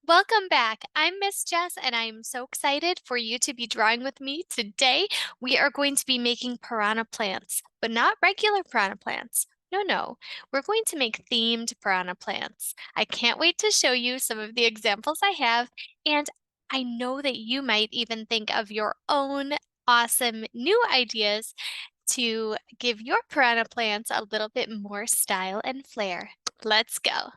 Welcome back. I'm Miss Jess, and I'm so excited for you to be drawing with me. Today, we are going to be making piranha plants, but not regular piranha plants. No. We're going to make themed piranha plants. I can't wait to show you some of the examples I have, and I know that you might even think of your own awesome new ideas to give your piranha plants a little bit more style and flair. Let's go.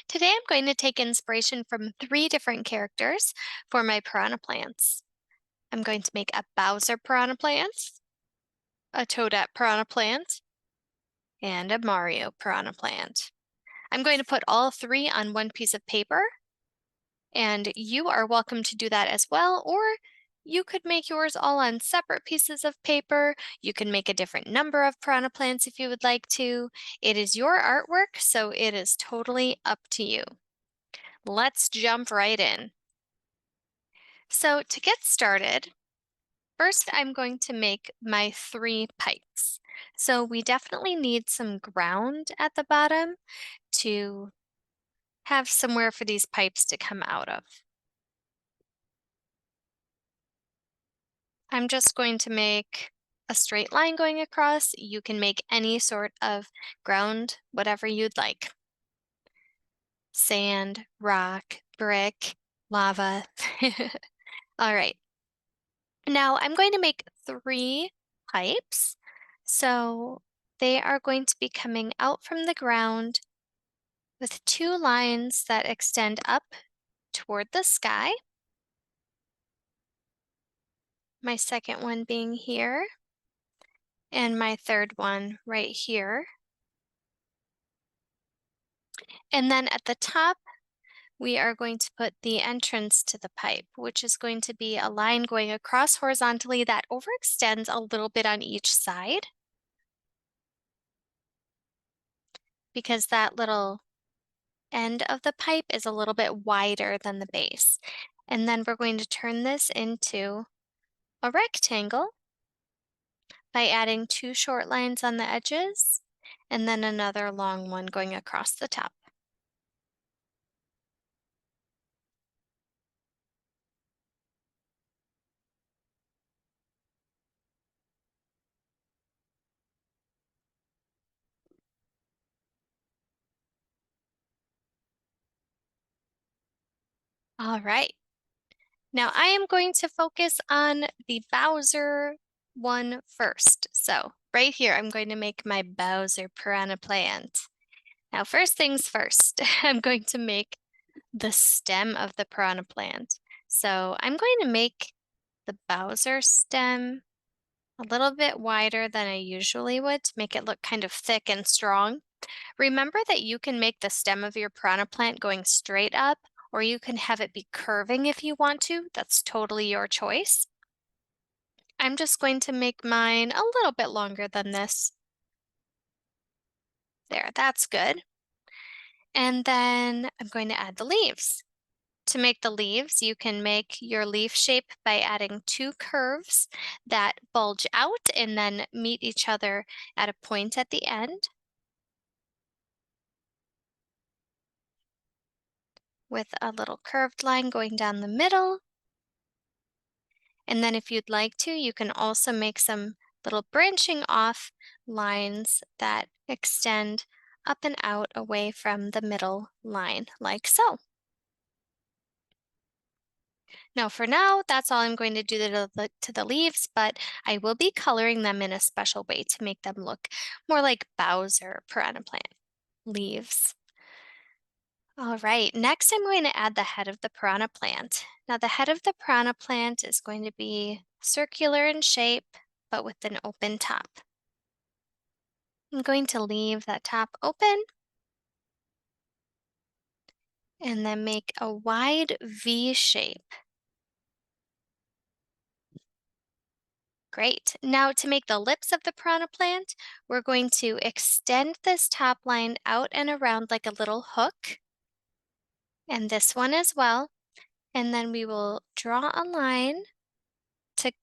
Today I'm going to take inspiration from three different characters for my piranha plants. I'm going to make a Bowser piranha plant, a Toadette piranha plant, and a Mario piranha plant. I'm going to put all three on one piece of paper, and you are welcome to do that as well, or you could make yours all on separate pieces of paper. You can make a different number of piranha plants if you would like to. It is your artwork, so it is totally up to you. Let's jump right in. So to get started, first I'm going to make my three pipes. So we definitely need some ground at the bottom to have somewhere for these pipes to come out of. I'm just going to make a straight line going across. You can make any sort of ground, whatever you'd like. Sand, rock, brick, lava. All right. Now I'm going to make three pipes. So they are going to be coming out from the ground with two lines that extend up toward the sky. My second one being here, and my third one right here. And then at the top, we are going to put the entrance to the pipe, which is going to be a line going across horizontally that overextends a little bit on each side, because that little end of the pipe is a little bit wider than the base. And then we're going to turn this into a rectangle by adding two short lines on the edges and then another long one going across the top. All right. Now I am going to focus on the Bowser one first. So right here, I'm going to make my Bowser piranha plant. Now, first things first, I'm going to make the stem of the piranha plant. So I'm going to make the Bowser stem a little bit wider than I usually would to make it look kind of thick and strong. Remember that you can make the stem of your piranha plant going straight up, or you can have it be curving if you want to. That's totally your choice. I'm just going to make mine a little bit longer than this. There, that's good. And then I'm going to add the leaves. To make the leaves, you can make your leaf shape by adding two curves that bulge out and then meet each other at a point at the end, with a little curved line going down the middle. And then if you'd like to, you can also make some little branching off lines that extend up and out away from the middle line, like so. Now for now, that's all I'm going to do to the leaves, but I will be coloring them in a special way to make them look more like Bowser piranha plant leaves. All right, next I'm going to add the head of the piranha plant. Now the head of the piranha plant is going to be circular in shape, but with an open top. I'm going to leave that top open and then make a wide V shape. Great. Now to make the lips of the piranha plant, we're going to extend this top line out and around like a little hook, and this one as well. And then we will draw a line to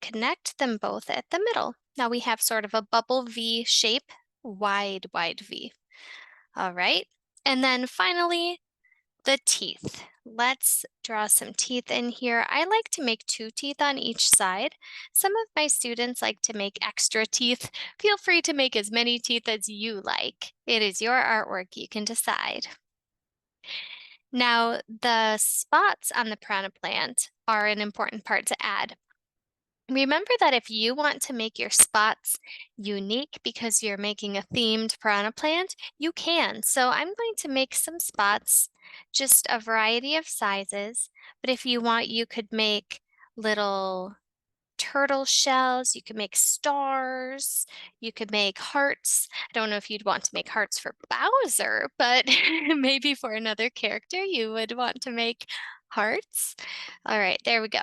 connect them both at the middle. Now we have sort of a bubble V shape, wide V. All right. And then finally, The teeth. Let's draw some teeth in here. I like to make two teeth on each side. Some of my students like to make extra teeth. Feel free to make as many teeth as you like. It is your artwork, you can decide. Now, the spots on the piranha plant are an important part to add. Remember that if you want to make your spots unique because you're making a themed piranha plant, you can. So I'm going to make some spots, just a variety of sizes. But if you want, you could make little turtle shells, you could make stars, you could make hearts. I don't know if you'd want to make hearts for Bowser, but maybe for another character you would want to make hearts. All right, there we go.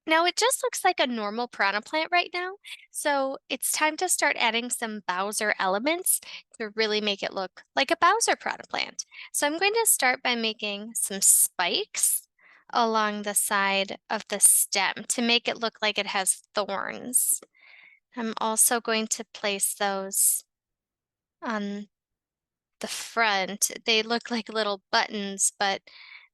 Now it just looks like a normal piranha plant right now, so it's time to start adding some Bowser elements to really make it look like a Bowser piranha plant. So I'm going to start by making some spikes along the side of the stem to make it look like it has thorns. I'm also going to place those on the front. They look like little buttons, but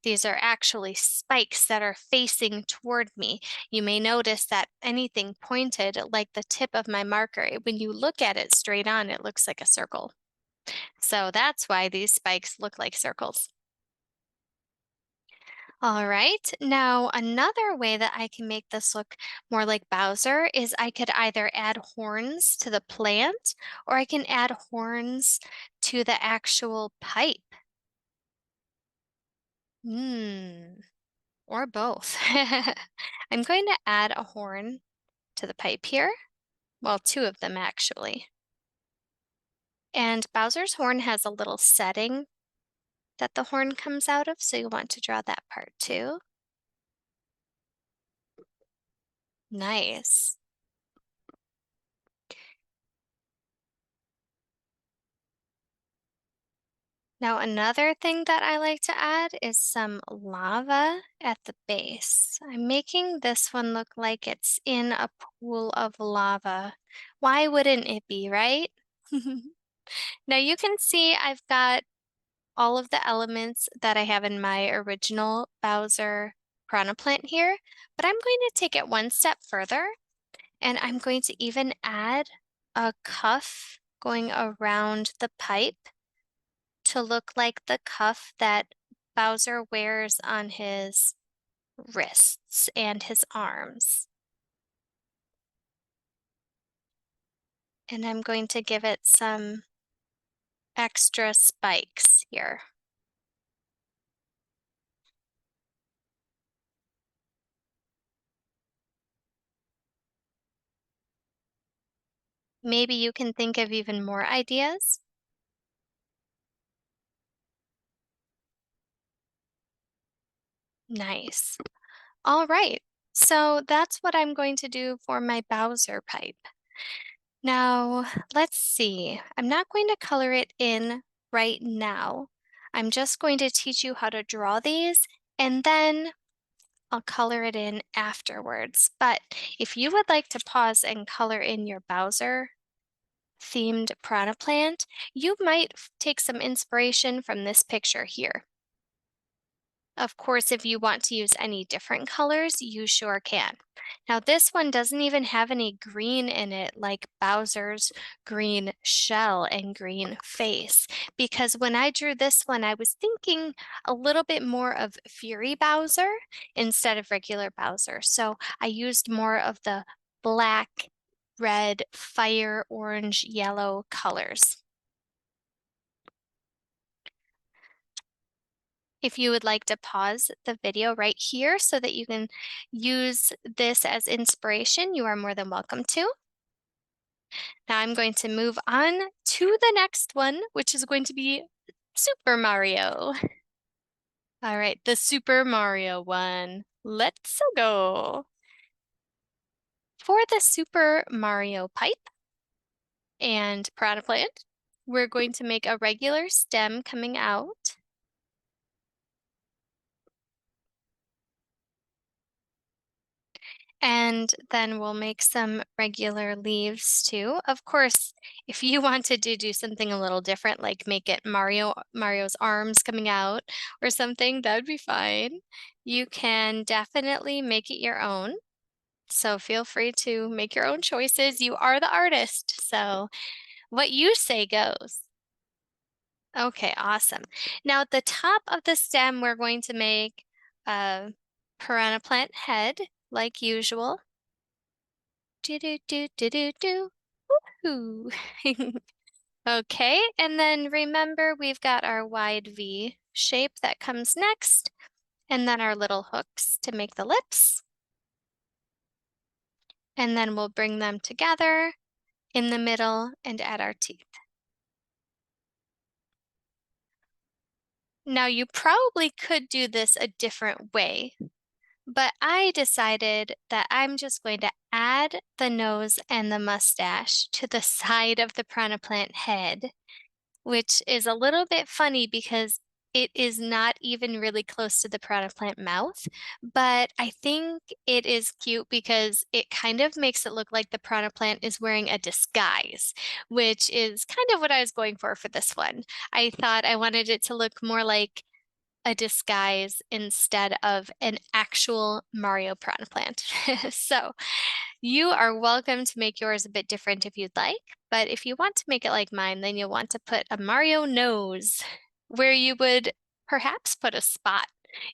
these are actually spikes that are facing toward me. You may notice that anything pointed, like the tip of my marker, when you look at it straight on, it looks like a circle. So that's why these spikes look like circles. All right, now another way that I can make this look more like Bowser is I could either add horns to the plant or I can add horns to the actual pipe. Or both. I'm going to add a horn to the pipe here. Well, two of them actually. And Bowser's horn has a little setting that the horn comes out of, so you want to draw that part too. Nice. Now, another thing that I like to add is some lava at the base. I'm making this one look like it's in a pool of lava. Why wouldn't it be, right? Now you can see I've got all of the elements that I have in my original Bowser piranha plant here, but I'm going to take it one step further and I'm going to even add a cuff going around the pipe to look like the cuff that Bowser wears on his wrists and his arms. And I'm going to give it some extra spikes here. Maybe you can think of even more ideas. Nice. All right. So that's what I'm going to do for my Bowser pipe. Now, let's see. I'm not going to color it in right now. I'm just going to teach you how to draw these and then I'll color it in afterwards. But if you would like to pause and color in your Bowser themed piranha plant, you might take some inspiration from this picture here. Of course, if you want to use any different colors, you sure can. Now, this one doesn't even have any green in it like Bowser's green shell and green face, because when I drew this one, I was thinking a little bit more of Fury Bowser instead of regular Bowser. So I used more of the black, red, fire, orange, yellow colors. If you would like to pause the video right here so that you can use this as inspiration, you are more than welcome to. Now I'm going to move on to the next one, which is going to be Super Mario. All right, the Super Mario one. Let's go. For the Super Mario pipe and piranha plant, we're going to make a regular stem coming out. And then we'll make some regular leaves too. Of course, if you wanted to do something a little different, like make it Mario's arms coming out or something, that would be fine. You can definitely make it your own. So feel free to make your own choices. You are the artist, so what you say goes. Okay, awesome. Now at the top of the stem, we're going to make a piranha plant head like usual. Do do do do do do. Woohoo. Okay, and then remember we've got our wide V shape that comes next, and then our little hooks to make the lips. And then we'll bring them together in the middle and add our teeth. Now you probably could do this a different way, but I decided that I'm just going to add the nose and the mustache to the side of the piranha plant head, which is a little bit funny because it is not even really close to the piranha plant mouth, but I think it is cute because it kind of makes it look like the piranha plant is wearing a disguise, which is kind of what I was going for this one. I thought I wanted it to look more like a disguise instead of an actual Mario piranha plant. So you are welcome to make yours a bit different if you'd like, but if you want to make it like mine, then you'll want to put a Mario nose where you would perhaps put a spot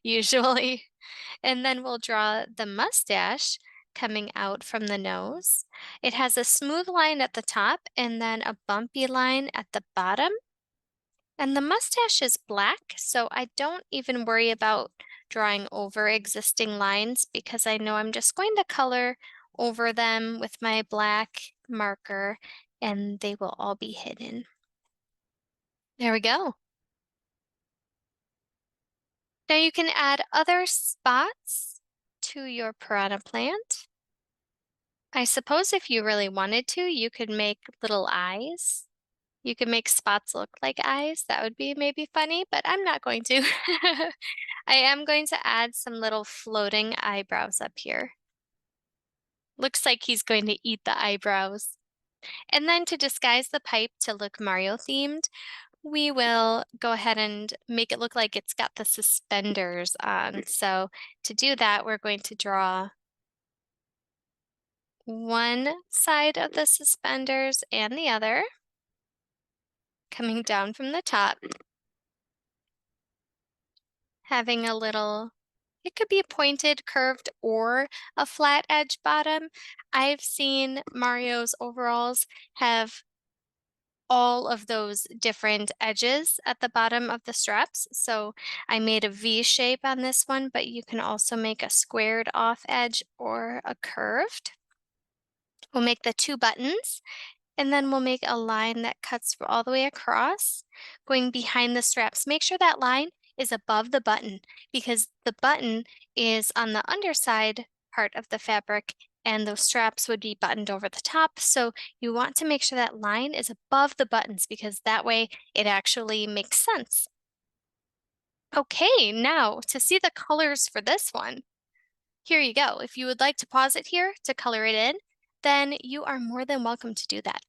usually. And then we'll draw the mustache coming out from the nose. It has a smooth line at the top and then a bumpy line at the bottom. And the mustache is black, so I don't even worry about drawing over existing lines because I know I'm just going to color over them with my black marker and they will all be hidden. There we go. Now you can add other spots to your piranha plant. I suppose if you really wanted to, you could make little eyes. You could make spots look like eyes. That would be maybe funny, but I'm not going to. I am going to add some little floating eyebrows up here. Looks like he's going to eat the eyebrows. And then to disguise the pipe to look Mario themed, we will go ahead and make it look like it's got the suspenders on. So to do that, we're going to draw one side of the suspenders and the other coming down from the top, having a little, it could be pointed, curved, or a flat edge bottom. I've seen Mario's overalls have all of those different edges at the bottom of the straps. So I made a V shape on this one, but you can also make a squared off edge or a curved. We'll make the two buttons and then we'll make a line that cuts all the way across, going behind the straps. Make sure that line is above the button because the button is on the underside part of the fabric and those straps would be buttoned over the top. So you want to make sure that line is above the buttons because that way it actually makes sense. Okay, now to see the colors for this one, here you go. If you would like to pause it here to color it in, then you are more than welcome to do that.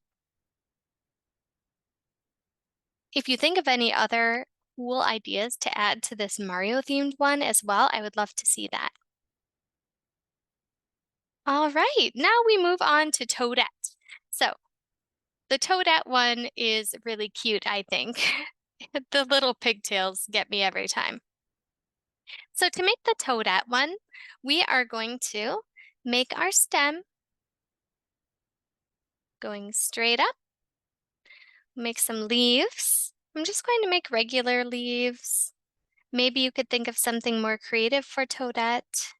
If you think of any other cool ideas to add to this Mario themed one as well, I would love to see that. All right, now we move on to Toadette. So the Toadette one is really cute, I think. The little pigtails get me every time. So to make the Toadette one, we are going to make our stem going straight up, make some leaves. I'm just going to make regular leaves. Maybe you could think of something more creative for Toadette.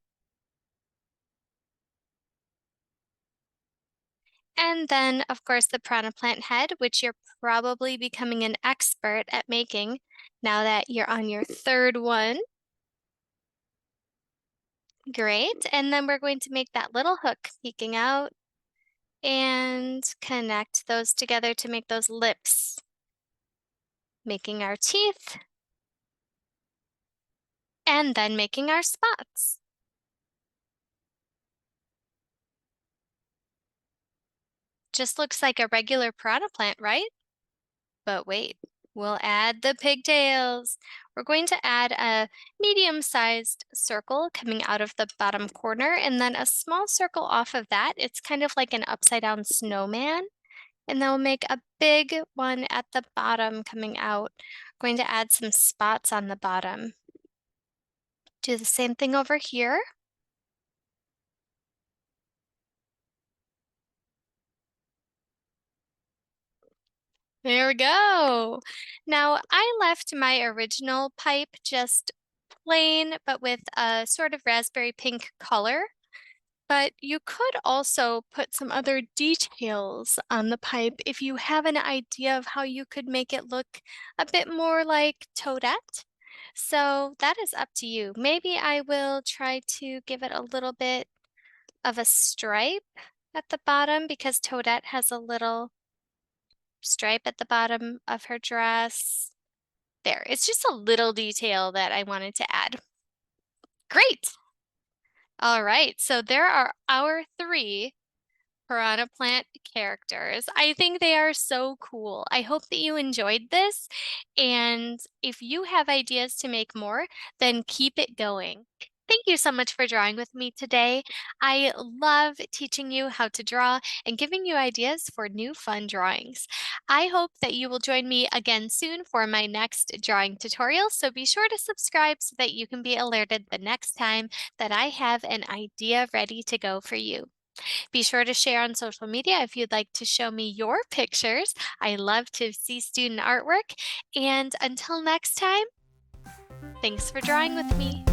And then, of course, the piranha plant head, which you're probably becoming an expert at making now that you're on your third one. Great. And then we're going to make that little hook peeking out and connect those together to make those lips, making our teeth, and then making our spots. Just looks like a regular piranha plant, right? But wait, we'll add the pigtails. We're going to add a medium-sized circle coming out of the bottom corner and then a small circle off of that. It's kind of like an upside down snowman. And then we'll make a big one at the bottom coming out. Going to add some spots on the bottom. Do the same thing over here. There we go. Now, I left my original pipe just plain, but with a sort of raspberry pink color. But you could also put some other details on the pipe if you have an idea of how you could make it look a bit more like Toadette. So that is up to you. Maybe I will try to give it a little bit of a stripe at the bottom because Toadette has a little stripe at the bottom of her dress. There, it's just a little detail that I wanted to add. Great. All right, so there are our three Piranha Plant characters. I think they are so cool. I hope that you enjoyed this. And if you have ideas to make more, then keep it going. Thank you so much for drawing with me today. I love teaching you how to draw and giving you ideas for new fun drawings. I hope that you will join me again soon for my next drawing tutorial. So be sure to subscribe so that you can be alerted the next time that I have an idea ready to go for you. Be sure to share on social media if you'd like to show me your pictures. I love to see student artwork. And until next time, thanks for drawing with me.